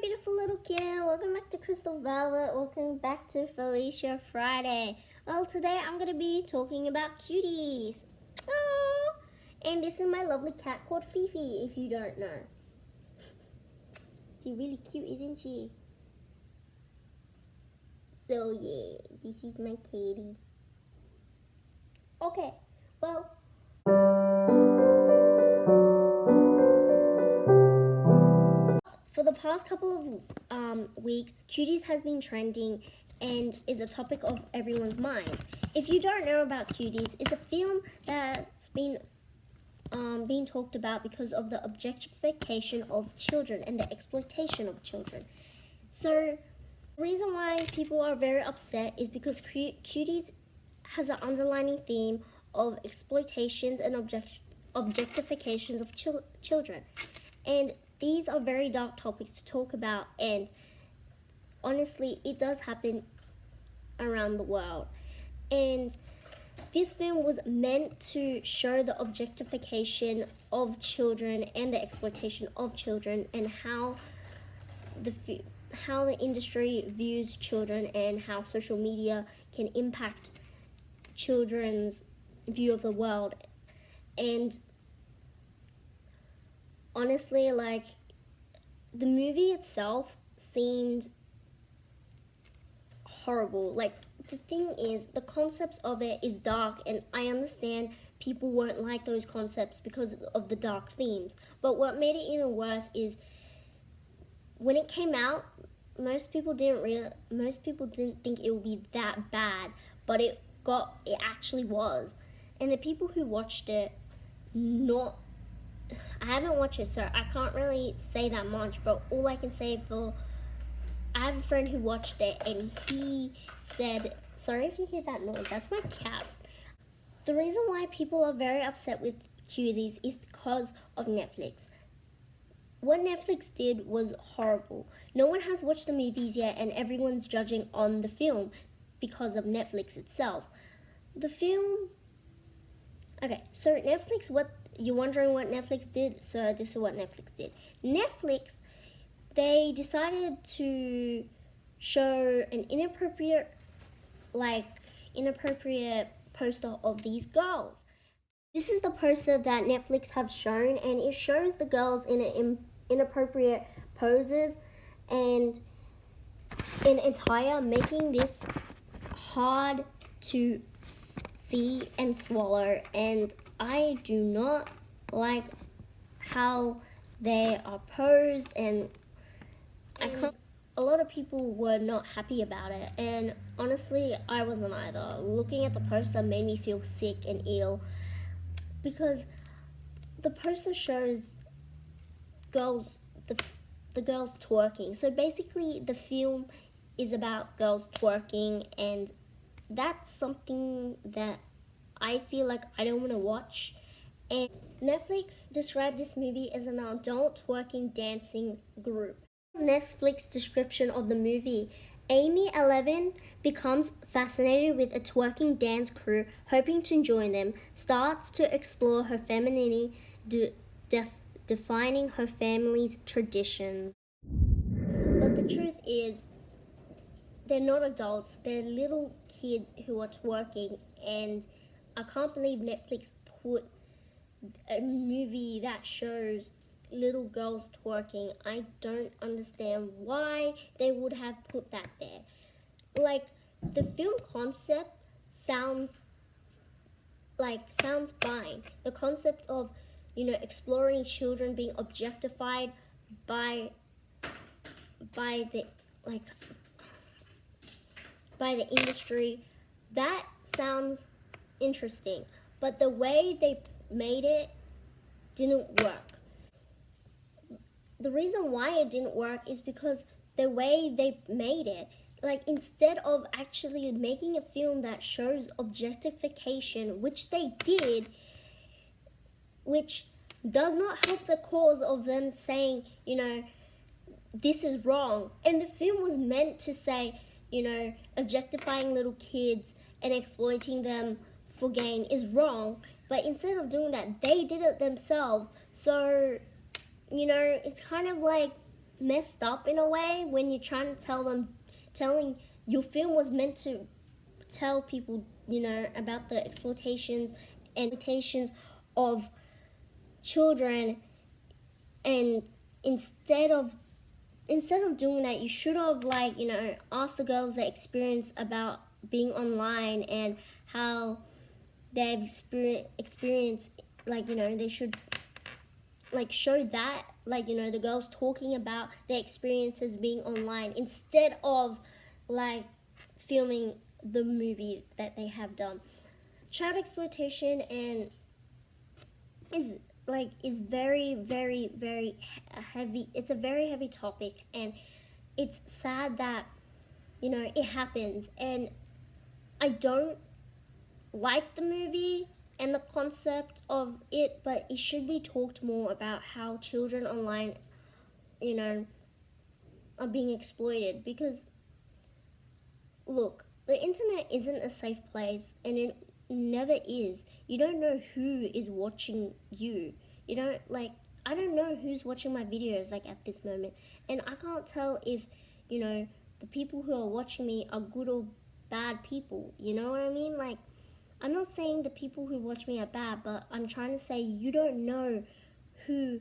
beautiful little kid. Welcome back to Crystal Velvet. Welcome back to Felicia Friday. Well, today I'm going to be talking about cuties. Aww. And this is my lovely cat called Fifi, if you don't know. She's really cute, isn't she? So yeah, this is my kitty. Okay, well, for the past couple of weeks, Cuties has been trending and is a topic of everyone's minds. If you don't know about Cuties, it's a film that's been being talked about because of the objectification of children and the exploitation of children. So the reason why people are very upset is because Cuties has an underlining theme of exploitations and objectifications of children. And these are very dark topics to talk about, and honestly, it does happen around the world. And this film was meant to show the objectification of children and the exploitation of children, and how the industry views children and how social media can impact children's view of the world. And honestly, like, the movie itself seemed horrible. Like, the thing is, the concept of it is dark, and I understand people won't like those concepts because of the dark themes. But what made it even worse is when it came out, most people didn't think it would be that bad, but it actually was. And the people who watched it, I haven't watched it, so I can't really say that much, but all I can say I have a friend who watched it, and he said, sorry if you hear that noise, that's my cat. The reason why people are very upset with Cuties is because of Netflix. What Netflix did was horrible. No one has watched the movies yet, and everyone's judging on the film because of Netflix itself. The film... Okay, so Netflix, you're wondering what Netflix did? So this is what Netflix did. Netflix, they decided to show an inappropriate poster of these girls. This is the poster that Netflix have shown, and it shows the girls in inappropriate poses and in attire, making this hard to see and swallow. And I do not like how they are posed, and a lot of people were not happy about it, and honestly, I wasn't either. Looking at the poster made me feel sick and ill, because the poster shows the girls twerking. So basically, the film is about girls twerking, and that's something that I feel like I don't want to watch. And Netflix described this movie as an adult twerking dancing group. Netflix description of the movie: Amy 11 becomes fascinated with a twerking dance crew, hoping to join them, starts to explore her femininity, defining her family's traditions. But the truth is, they're not adults, they're little kids who are twerking, and I can't believe Netflix put a movie that shows little girls twerking. I don't understand why they would have put that there. Like, the film concept sounds fine. The concept of, exploring children being objectified by the industry, that sounds interesting. But the way they made it didn't work. The reason why it didn't work is because the way they made it, instead of actually making a film that shows objectification, which they did, which does not help the cause of them saying, this is wrong. And the film was meant to say, objectifying little kids and exploiting them for gain is wrong. But instead of doing that, they did it themselves. So, it's kind of like messed up in a way when you're trying to telling your film was meant to tell people, about the exploitations and limitations of children, and instead of doing that, you should have asked the girls their experience about being online and how they've experienced, they should show that, the girls talking about their experiences being online instead of filming the movie that they have done. Child exploitation and is very, very, very heavy. It's a very heavy topic, and it's sad that it happens. And I don't like the movie and the concept of it, but it should be talked more about how children online are being exploited. Because look, the internet isn't a safe place, and it never is. You don't know who is watching you. I don't know who's watching my videos at this moment, and I can't tell if the people who are watching me are good or bad people. You know what I mean? I'm not saying the people who watch me are bad, but I'm trying to say you don't know who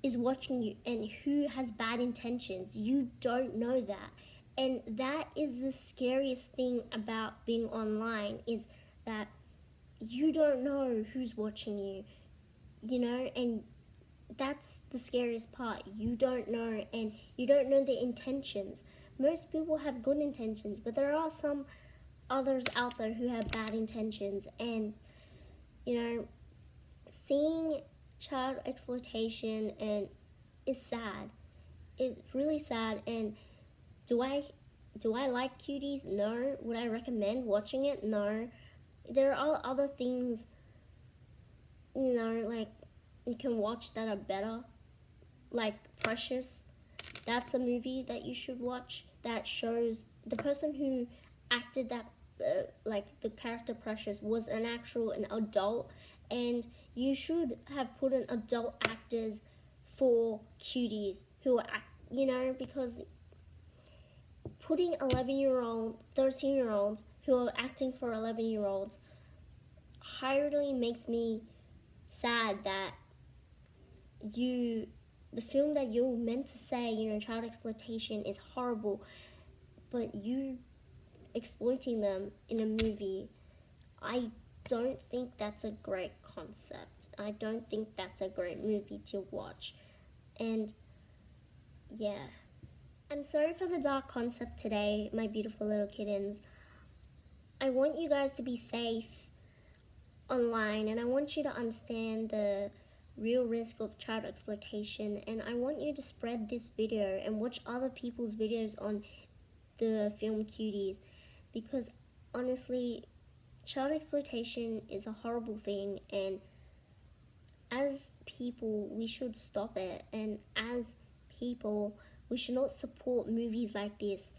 is watching you and who has bad intentions. You don't know that. And that is the scariest thing about being online, is that you don't know who's watching you, and that's the scariest part. You don't know, and you don't know the intentions. Most people have good intentions, but there are some others out there who have bad intentions. And seeing child exploitation and is sad. It's really sad. And do I like Cuties? No. Would I recommend watching it? No. There are other things you can watch that are better, like Precious. That's a movie that you should watch that shows the person who acted that the character Precious was an adult, and you should have put in adult actors for Cuties who are because putting 11-year-old 13-year-olds who are acting for 11-year-olds highly makes me sad that the film that you're meant to say, child exploitation is horrible, but you exploiting them in a movie, I don't think that's a great concept. I don't think that's a great movie to watch. And yeah, I'm sorry for the dark concept today, my beautiful little kittens. I want you guys to be safe online, and I want you to understand the real risk of child exploitation, and I want you to spread this video and watch other people's videos on the film Cuties, because honestly, child exploitation is a horrible thing, and as people we should stop it, and as people we should not support movies like this,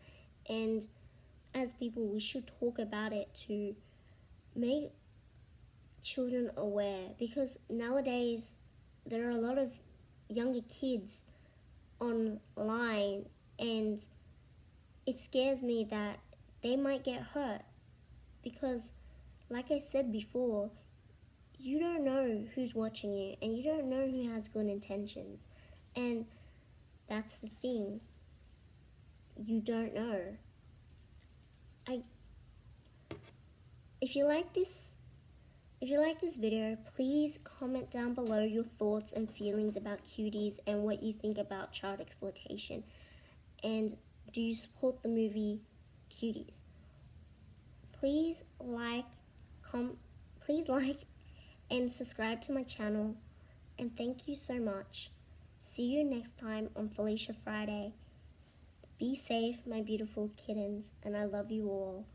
and as people we should talk about it to make children aware, because nowadays there are a lot of younger kids online, and it scares me that they might get hurt, because like I said before, you don't know who's watching you, and you don't know who has good intentions, and that's the thing. You don't know. If you like this video, please comment down below your thoughts and feelings about Cuties and what you think about child exploitation. And do you support the movie Cuties? Please like and subscribe to my channel. And thank you so much. See you next time on Felicia Friday. Be safe, my beautiful kittens, and I love you all.